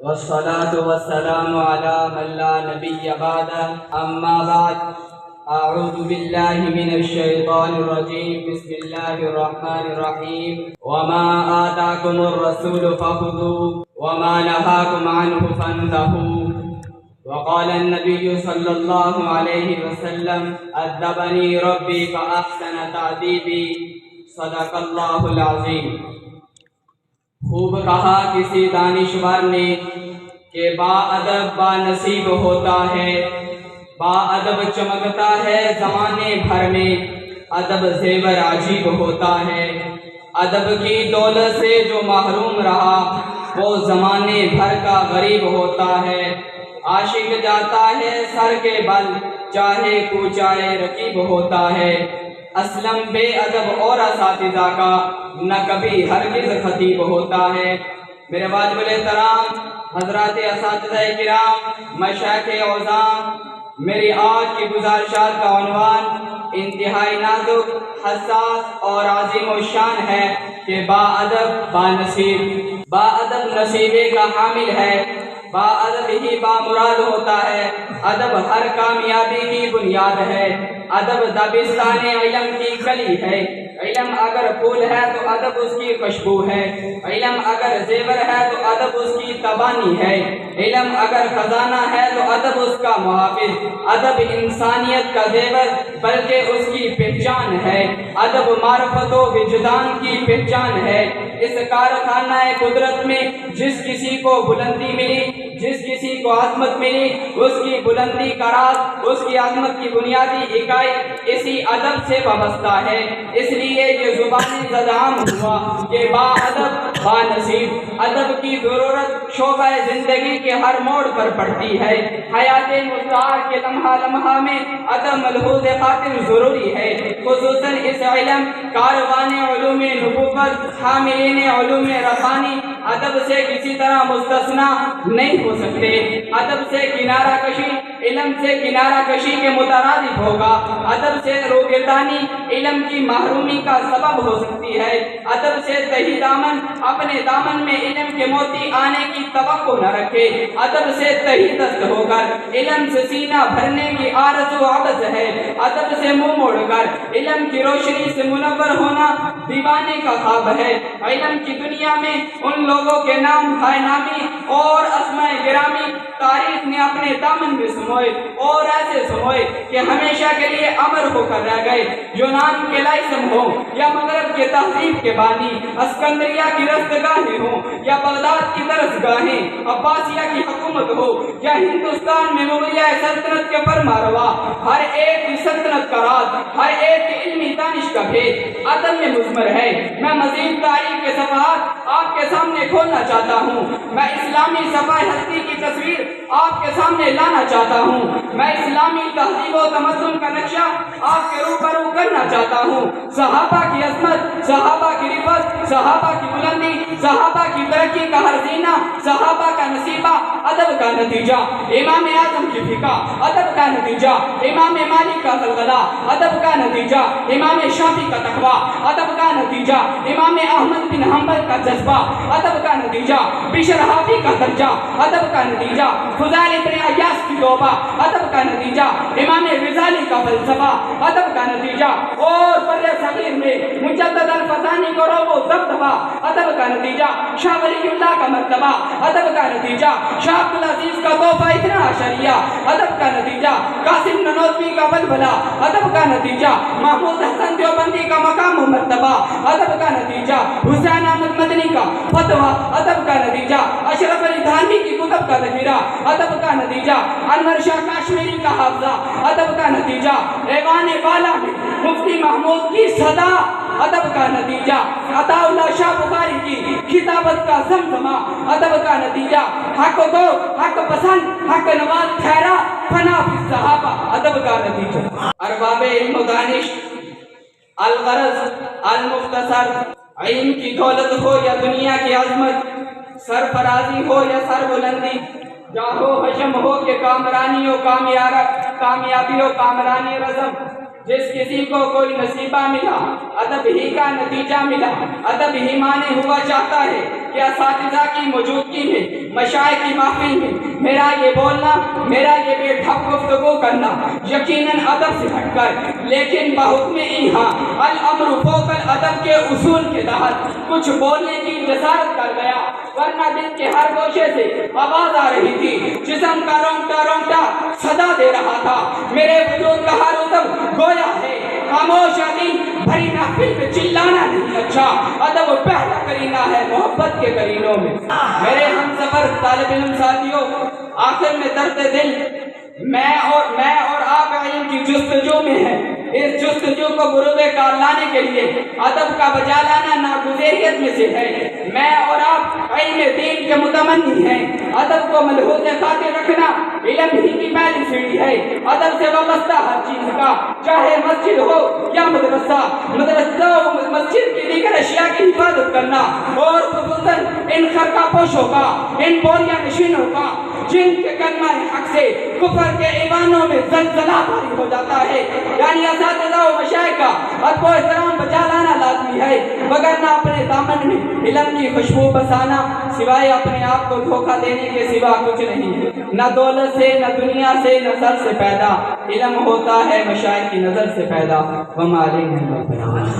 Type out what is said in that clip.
والصلاة والسلام على من لا نبي بعده أما بعد أعوذ بالله من الشيطان الرجيم بسم الله الرحمن الرحيم وما آتاكم الرسول فخذوه وما نهاكم عنه فانتهوا وقال النبي صلى الله عليه وسلم أدبني ربي فأحسن تأديبي صدق اللہ العظیم۔ خوب کہا کسی دانشور نے کہ با ادب با نصیب ہوتا ہے، با ادب چمکتا ہے زمانے بھر میں، ادب زیور عجیب ہوتا ہے۔ ادب کی دولت سے جو محروم رہا وہ زمانے بھر کا غریب ہوتا ہے۔ عاشق جاتا ہے سر کے بل چاہے کوچائے رکیب ہوتا ہے۔ اسلم بے ادب اور اساتذہ کا نہ کبھی ہرگز خطیب ہوتا ہے۔ میرے واجب الاحترام حضرات اساتذہ کرام، مشائخ اعظام، میری آج کی گزارشات کا عنوان انتہائی نازک، حساس اور عظیم الشان ہے کہ با ادب با نصیب۔ با ادب نصیبے کا حامل ہے، با ادب ہی با مراد ہوتا ہے۔ ادب ہر کامیابی کی بنیاد ہے۔ ادب دبستان علم کی کلی ہے۔ علم اگر پھول ہے تو ادب اس کی خوشبو ہے۔ علم اگر زیور ہے تو ادب اس کی تبانی ہے۔ علم اگر خزانہ ہے تو ادب اس کا محافظ۔ ادب انسانیت کا زیور بلکہ اس کی پہچان ہے۔ ادب معرفت و وجدان کی پہچان ہے۔ اس کارخانہ قدرت میں جس کسی کو بلندی ملی، جس کسی کو عظمت ملی، اس کی بلندی کا راز، اس کی عظمت کی بنیادی اکائی اسی ادب سے وابستہ ہے۔ اس لیے یہ زبانی زدام ہوا کہ با ادب با نصیب۔ ادب کی ضرورت شعبہ زندگی کے ہر موڑ پر پڑتی ہے۔ حیات مستعار کے لمحہ لمحہ میں ادب ملحوظ خاطر ضروری ہے، خصوصاً اس علم کاروان علوم نبوت حاملین علوم ربانی ادب سے کسی طرح مستثنیٰ نہیں ہو سکتے۔ ادب سے کنارہ کشی علم سے کنارہ کشی کے مترادف ہوگا۔ ادب سے روگردانی علم کی محرومی کا سبب ہو سکتی ہے۔ ادب سے تہی دامن اپنے دامن میں علم کے موتی آنے کی توقع نہ رکھے۔ ادب سے تہی دست ہو کر علم سے سینہ بھرنے کی آرزو عبث ہے۔ ادب سے منہ موڑ کر علم کی روشنی سے منور ہونا دیوانے کا خواب ہے۔ علم کی دنیا میں ان لوگوں کے نام ہائے نامی اور اسماء گرامی تاریخ نے اپنے دامن میں سموئے اور ایسے سموئے کہ ہمیشہ کے لیے امر ہو کر رہ گئے۔ یونان کے لائسم ہو یا مغرب کے تہذیب کے بانی، اسکندریہ کی رستگاہیں ہوں یا بغداد کی درسگاہیں، عباسیہ کی حکومت ہو یا ہندوستان میں مغلیہ سلطنت کے فرمانروا، ہر ایک کی سلطنت کا راز، ہر ایک کی علمی دانش کا بھید ادب میں مضمر ہے۔ میں مزید تاریخ کے صفحات آپ کے سامنے کھولنا چاہتا ہوں۔ میں اسلامی صفحہ ہستی کی تصویر آپ کے سامنے لانا چاہتا ہوں۔ میں اسلامی تہذیب و تمدن کا نقشہ آپ کے روبرو کرنا چاہتا ہوں۔ صحابہ کی عظمت، صحابہ کی رفعت، صحابہ کی بلندی، صحابہ کی ترقی کا ہر زینہ، صحابہ کا نصیبہ ادب کا نتیجہ، امام اعظم کی فقہ ادب کا نتیجہ، امام مالک کا زلزلہ ادب کا نتیجہ، امام شافعی کا تقویٰ ادب کا نتیجہ، امام احمد بن حنبل کا جذبہ ادب کا نتیجہ، بشر حافی کا درجہ ادب کا نتیجہ، فضیل ابن عیاض کی توبہ ادب کا نتیجہ، امام غزالی کا فلسفہ ادب کا نتیجہ، اور بر صغیر میں مجدد الفسانی کو روب و دبدبہ ادب کا نتیجہ، شاہ ولی اللہ کا مرتبہ ادب کا نتیجہ، شاہ عبدالعزیز کا تحفہ اتنا عشریہ ادب کا نتیجہ، قاسم نانوتوی کا بلبلہ ادب کا نتیجہ، محمود حسن دیوبندی کا مقام و مرتبہ ادب کا نتیجہ، حسین احمد مدنی کا فتویٰ ادب کا نتیجہ، اشرف علی تھانوی کی کتب کا ذخیرہ ادب کا نتیجہ، انور شاہ کشمیری کا حافظہ ادب کا نتیجہ، ایوان بالا میں مفتی محمود کی صدا ادب کا نتیجہ، عطا اللہ شاہ بخاری کی کتابت کا زمزمہ ادب کا نتیجہ، حق کو حق پسند حق نواز ٹھہرا فنا فی الصحابہ ادب کا نتیجہ۔ ارباب علم و دانش، الغرض المختصر، علم کی دولت ہو یا دنیا کی عظمت، سرفرازی ہو یا سربلندی، جاہ و حشم ہو کہ کامرانی ہو کامیابی ہو کامرانی رزم، جس کسی کو کوئی نصیبہ ملا ادب ہی کا نتیجہ ملا، ادب ہی مانے ہوا چاہتا ہے، کہ اساتذہ کی موجودگی میں، مشائخ کی محفل میں میرا یہ بولنا، میرا یہ بے ڈھک گفتگو کرنا یقیناً ادب سے ہٹ کر، لیکن بحکم ایہاں الامر فوق الادب کے اصول کے تحت کچھ بولنے کی جسارت کر گیا، ورنہ دل کے ہر گوشے سے آواز آ رہی تھی، جسم کا رونگٹا رونگٹا صدا دے رہا تھا، میرے وجود کا ہر عضو گویا ہے خاموش دل بھری محفل میں چلانا نہیں اچھا، ادب پہلا کرینہ ہے محبت کے کرینوں میں۔ میرے ہم سفر طالب علم ساتھیوں، آخر میں درد دل میں اور آپ علم کی جستجو میں ہے۔ اس جستجو کو بروئے کار لانے کے لیے ادب کا بجا لانا ناگزیریت میں سے ہے۔ میں اور آپ علم دین کے متمنی ہیں، ادب کو ملحوظ خاطر رکھنا علم ہی کی پہلی سیڑھی ہے۔ ادب سے وابستہ ہر چیز کا، چاہے مسجد ہو یا مدرسہ و مسجد کی دیگر اشیاء کی حفاظت کرنا، اور خصوصاً ان خرقہ پوشوں کا، ان بوریہ نشینوں کا جن کے کلمہ حق سے کفر کے ایوانوں میں زلزلہ باری ہو جاتا ہے، یعنی اساتذہ و مشائخ کا ادب و احترام بچا لانا لازمی ہے، وگرنہ اپنے دامن میں علم کی خوشبو بسانا سوائے اپنے آپ کو دھوکہ دینے کے سوا کچھ نہیں۔ نہ دولت سے، نہ دنیا سے، نہ سر سے پیدا، علم ہوتا ہے مشائخ کی نظر سے پیدا۔ وما علینا الا البلاغ۔